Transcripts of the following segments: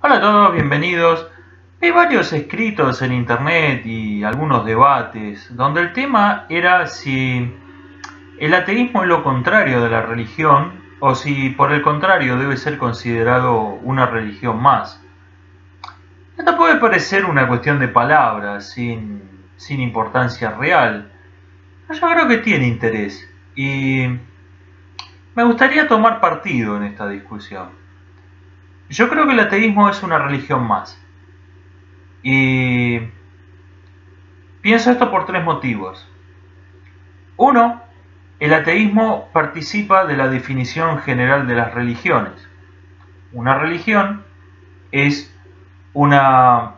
Hola a todos, bienvenidos. Hay varios escritos en internet y algunos debates donde el tema era si el ateísmo es lo contrario de la religión o si por el contrario debe ser considerado una religión más. Esto puede parecer una cuestión de palabras sin importancia real, pero yo creo que tiene interés y me gustaría tomar partido en esta discusión. Yo creo que el ateísmo es una religión más. Y pienso esto por tres motivos. Uno, el ateísmo participa de la definición general de las religiones. Una religión es una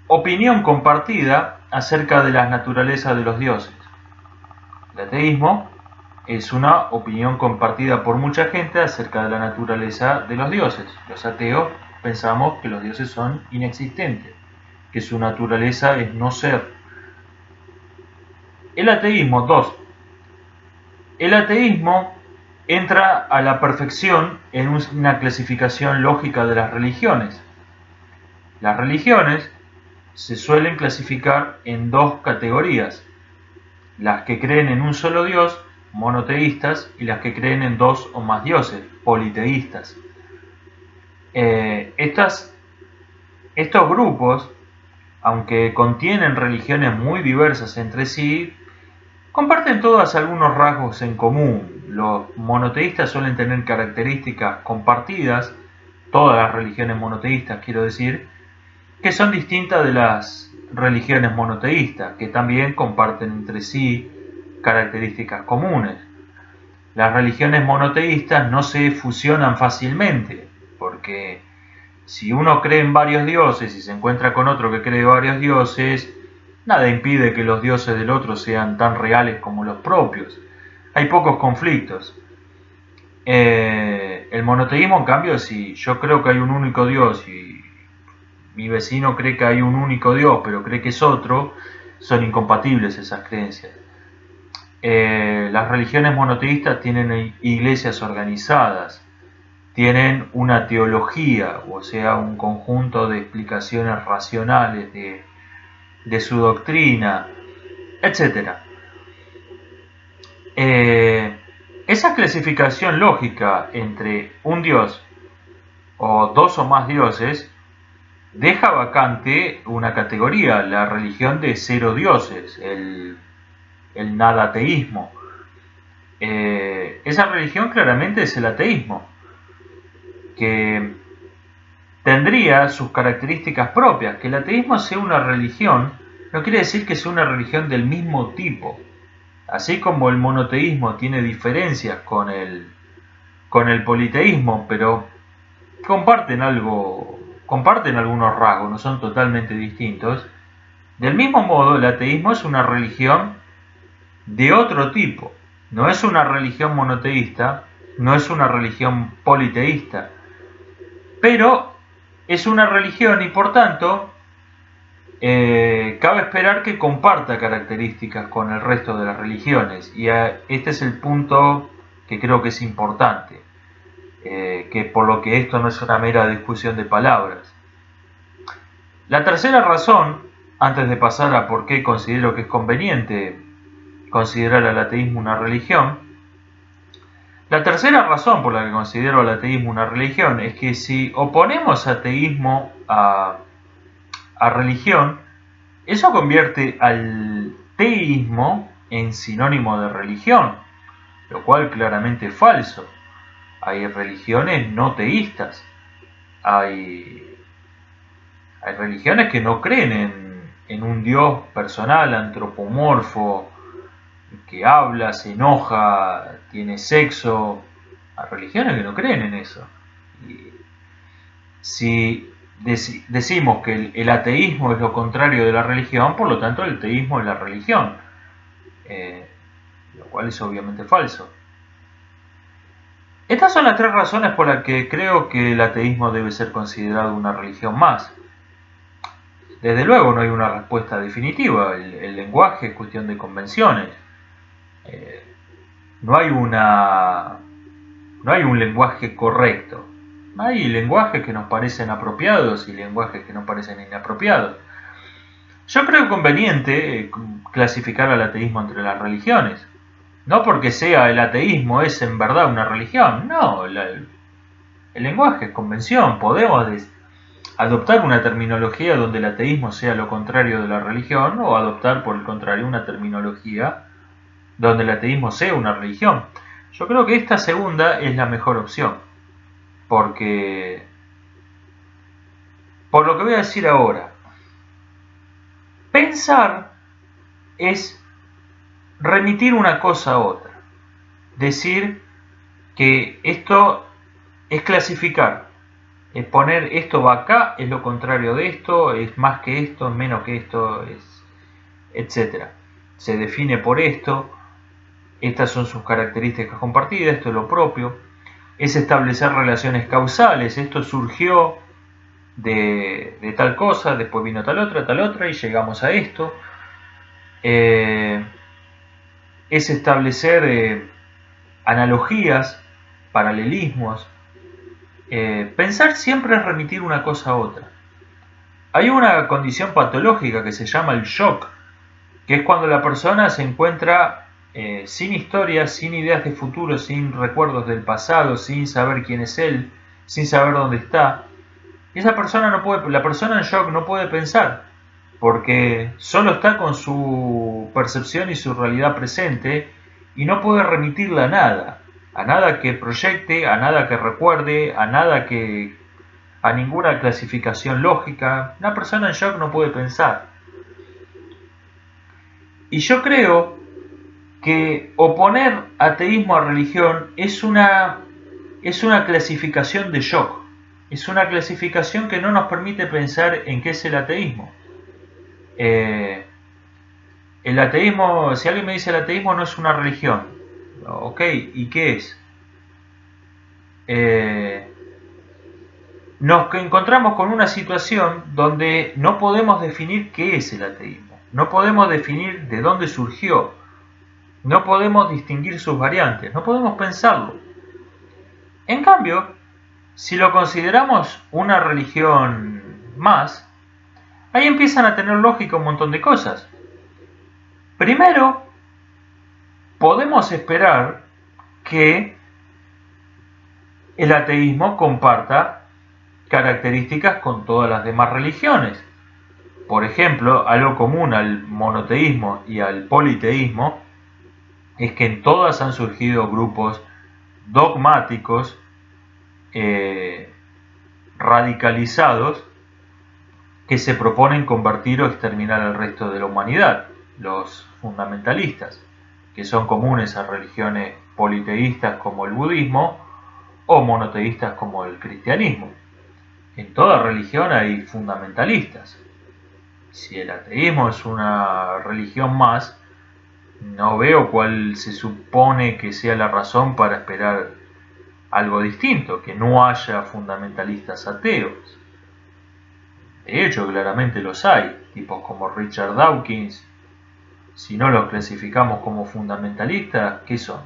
opinión compartida acerca de la naturaleza de los dioses. El ateísmo es una opinión compartida por mucha gente acerca de la naturaleza de los dioses. Los ateos pensamos que los dioses son inexistentes, que su naturaleza es no ser. El ateísmo, dos. El ateísmo entra a la perfección en una clasificación lógica de las religiones. Las religiones se suelen clasificar en dos categorías: las que creen en un solo Dios, monoteístas, y las que creen en dos o más dioses, politeístas. Estos grupos, aunque contienen religiones muy diversas entre sí, comparten todas algunos rasgos en común. Los monoteístas suelen tener características compartidas, todas las religiones monoteístas quiero decir, que son distintas de las religiones monoteístas, que también comparten entre sí características comunes. Las religiones monoteístas no se fusionan fácilmente, porque si uno cree en varios dioses y se encuentra con otro que cree varios dioses, nada impide que los dioses del otro sean tan reales como los propios. Hay pocos conflictos. El monoteísmo, en cambio, si yo creo que hay un único Dios y mi vecino cree que hay un único Dios, pero cree que es otro, son incompatibles esas creencias. Las religiones monoteístas tienen iglesias organizadas, tienen una teología, o sea, un conjunto de explicaciones racionales de su doctrina, etc. Esa clasificación lógica entre un dios o dos o más dioses deja vacante una categoría, la religión de cero dioses, el nadateísmo. Esa religión claramente es el ateísmo, que tendría sus características propias. Que el ateísmo sea una religión no quiere decir que sea una religión del mismo tipo. Así como el monoteísmo tiene diferencias con el politeísmo, pero comparten algunos rasgos, no son totalmente distintos. Del mismo modo, el ateísmo es una religión de otro tipo. No es una religión monoteísta, no es una religión politeísta, pero es una religión y por tanto cabe esperar que comparta características con el resto de las religiones, y este es el punto que creo que es importante, que por lo que esto no es una mera discusión de palabras. La tercera razón, antes de pasar a por qué considero que es conveniente considerar al ateísmo una religión, la tercera razón por la que considero al ateísmo una religión es que si oponemos ateísmo a religión, eso convierte al teísmo en sinónimo de religión, lo cual claramente es falso. Hay religiones no teístas, hay religiones que no creen en un Dios personal, antropomorfo, que habla, se enoja, tiene sexo. Hay religiones que no creen en eso. Y si decimos que el ateísmo es lo contrario de la religión, por lo tanto el teísmo es la religión, lo cual es obviamente falso. Estas son las tres razones por las que creo que el ateísmo debe ser considerado una religión más. Desde luego no hay una respuesta definitiva, el lenguaje es cuestión de convenciones. No hay un lenguaje correcto. Hay lenguajes que nos parecen apropiados y lenguajes que nos parecen inapropiados. Yo creo conveniente clasificar al ateísmo entre las religiones. No porque sea el ateísmo es en verdad una religión. No, el lenguaje es convención. Podemos adoptar una terminología donde el ateísmo sea lo contrario de la religión, o adoptar por el contrario una terminología donde el ateísmo sea una religión. Yo creo que esta segunda es la mejor opción, porque por lo que voy a decir ahora, pensar es remitir una cosa a otra, decir que esto es clasificar, es poner esto va acá, es lo contrario de esto, es más que esto, es menos que esto, etc. Se define por esto, estas son sus características compartidas, esto es lo propio, es establecer relaciones causales, esto surgió de tal cosa, después vino tal otra y llegamos a esto. Es establecer analogías, paralelismos. Pensar siempre es remitir una cosa a otra. Hay una condición patológica que se llama el shock, que es cuando la persona se encuentra sin historia, sin ideas de futuro, sin recuerdos del pasado, sin saber quién es él, sin saber dónde está. Esa persona no puede, la persona en shock no puede pensar, porque solo está con su percepción y su realidad presente y no puede remitirla a nada que proyecte, a nada que recuerde, a ninguna clasificación lógica. Una persona en shock no puede pensar. Y yo creo que oponer ateísmo a religión es una clasificación de shock. Es una clasificación que no nos permite pensar en qué es el ateísmo. El ateísmo, si alguien me dice el ateísmo no es una religión, ok, ¿y qué es? Nos encontramos con una situación donde no podemos definir qué es el ateísmo, no podemos definir de dónde surgió, no podemos distinguir sus variantes, no podemos pensarlo. En cambio, si lo consideramos una religión más, ahí empiezan a tener lógica un montón de cosas. Primero, podemos esperar que el ateísmo comparta características con todas las demás religiones. Por ejemplo, algo común al monoteísmo y al politeísmo es que en todas han surgido grupos dogmáticos radicalizados que se proponen convertir o exterminar al resto de la humanidad, los fundamentalistas, que son comunes a religiones politeístas como el budismo o monoteístas como el cristianismo. En toda religión hay fundamentalistas. Si el ateísmo es una religión más, no veo cuál se supone que sea la razón para esperar algo distinto, que no haya fundamentalistas ateos. De hecho, claramente los hay, tipos como Richard Dawkins. Si no los clasificamos como fundamentalistas, ¿qué son?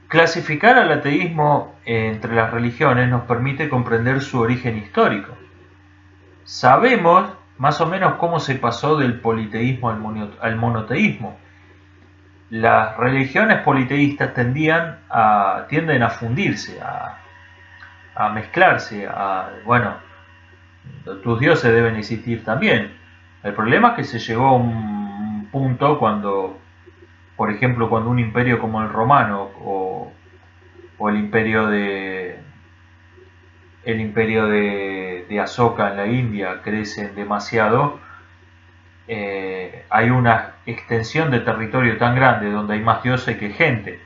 Clasificar al ateísmo entre las religiones nos permite comprender su origen histórico. Sabemos más o menos cómo se pasó del politeísmo al monoteísmo. Las religiones politeístas tienden a fundirse, a mezclarse, bueno, tus dioses deben existir también. El problema es que se llegó a un punto cuando, por ejemplo, cuando un imperio como el romano o el imperio de Asoka en la India crecen demasiado, hay una extensión de territorio tan grande donde hay más dioses que gente.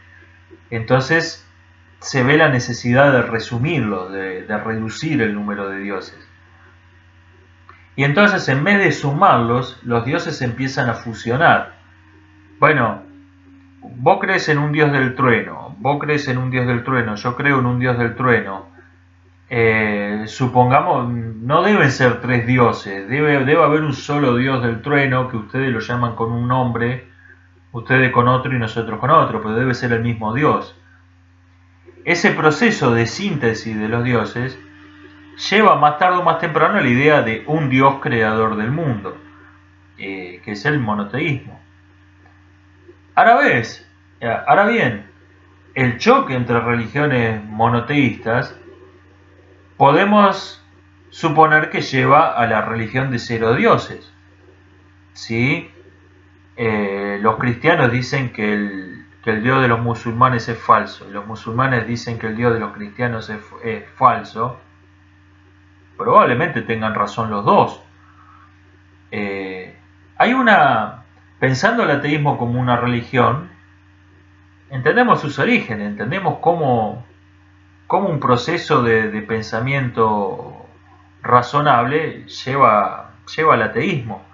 Entonces se ve la necesidad de resumirlo, de reducir el número de dioses. Y entonces en vez de sumarlos, los dioses empiezan a fusionar. Bueno, vos crees en un dios del trueno, vos crees en un dios del trueno, yo creo en un dios del trueno. Supongamos, no deben ser tres dioses, debe haber un solo dios del trueno que ustedes lo llaman con un nombre ustedes con otro y nosotros con otro, pero debe ser el mismo Dios. Ese proceso de síntesis de los dioses lleva más tarde o más temprano a la idea de un Dios creador del mundo, que es el monoteísmo. Ahora bien, el choque entre religiones monoteístas podemos suponer que lleva a la religión de cero dioses. ¿Sí? Los cristianos dicen que el Dios de los musulmanes es falso, y los musulmanes dicen que el Dios de los cristianos es falso. Probablemente tengan razón los dos. Pensando el ateísmo como una religión, entendemos sus orígenes, entendemos cómo un proceso de pensamiento razonable lleva al ateísmo,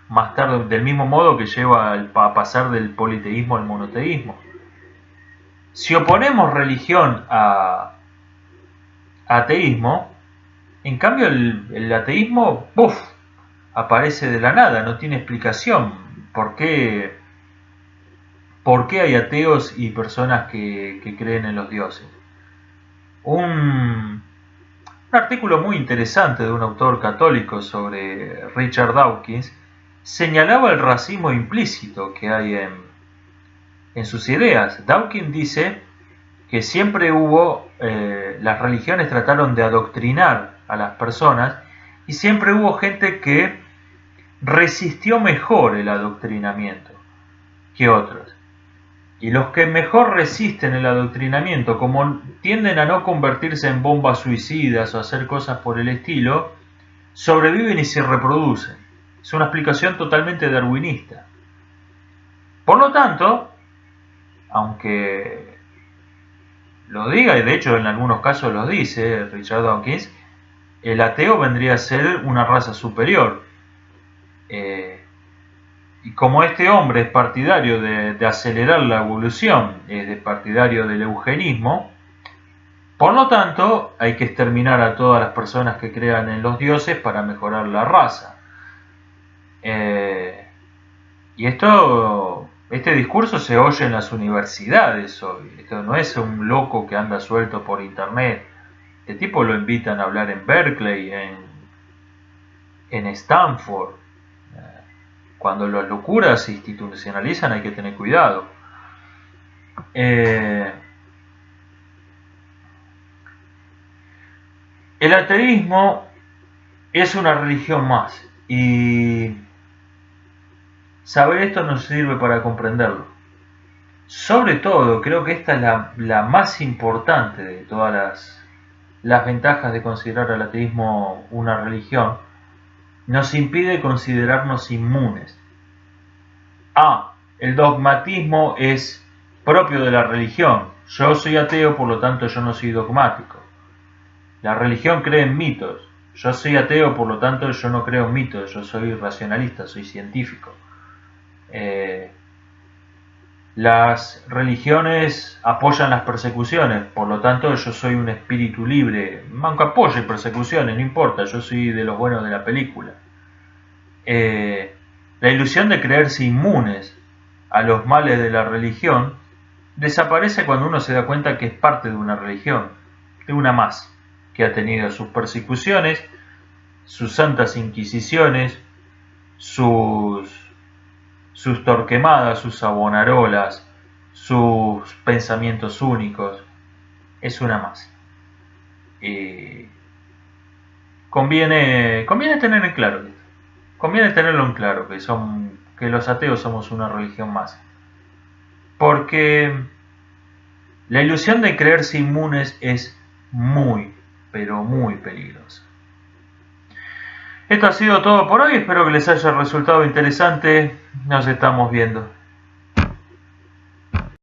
más tarde, del mismo modo que lleva a pasar del politeísmo al monoteísmo. Si oponemos religión a ateísmo, en cambio el ateísmo aparece de la nada, no tiene explicación. ¿Por qué hay ateos y personas que creen en los dioses? Un artículo muy interesante de un autor católico sobre Richard Dawkins señalaba el racismo implícito que hay en sus ideas. Dawkins dice que siempre las religiones trataron de adoctrinar a las personas y siempre hubo gente que resistió mejor el adoctrinamiento que otros. Y los que mejor resisten el adoctrinamiento, como tienden a no convertirse en bombas suicidas o hacer cosas por el estilo, sobreviven y se reproducen. Es una explicación totalmente darwinista. Por lo tanto, aunque lo diga, y de hecho en algunos casos lo dice Richard Dawkins, el ateo vendría a ser una raza superior. Y como este hombre es partidario de acelerar la evolución, es partidario del eugenismo, por lo tanto hay que exterminar a todas las personas que crean en los dioses para mejorar la raza. Y este discurso se oye en las universidades hoy. Esto no es un loco que anda suelto por internet. Este tipo lo invitan a hablar en Berkeley, en Stanford. Cuando las locuras se institucionalizan hay que tener cuidado. El ateísmo es una religión más, y saber esto nos sirve para comprenderlo. Sobre todo, creo que esta es la más importante de todas las ventajas de considerar al ateísmo una religión. Nos impide considerarnos inmunes. El dogmatismo es propio de la religión. Yo soy ateo, por lo tanto yo no soy dogmático. La religión cree en mitos. Yo soy ateo, por lo tanto yo no creo en mitos. Yo soy racionalista, soy científico. Las religiones apoyan las persecuciones, por lo tanto yo soy un espíritu libre, aunque apoye persecuciones, no importa, yo soy de los buenos de la película. La ilusión de creerse inmunes a los males de la religión desaparece cuando uno se da cuenta que es parte de una religión, de una más, que ha tenido sus persecuciones, sus santas inquisiciones, sus torquemadas, sus abonarolas, sus pensamientos únicos. Es una más. Conviene tener en claro esto. Conviene tenerlo en claro, que los ateos somos una religión más. Porque la ilusión de creerse inmunes es muy, pero muy peligrosa. Esto ha sido todo por hoy, espero que les haya resultado interesante. Nos estamos viendo.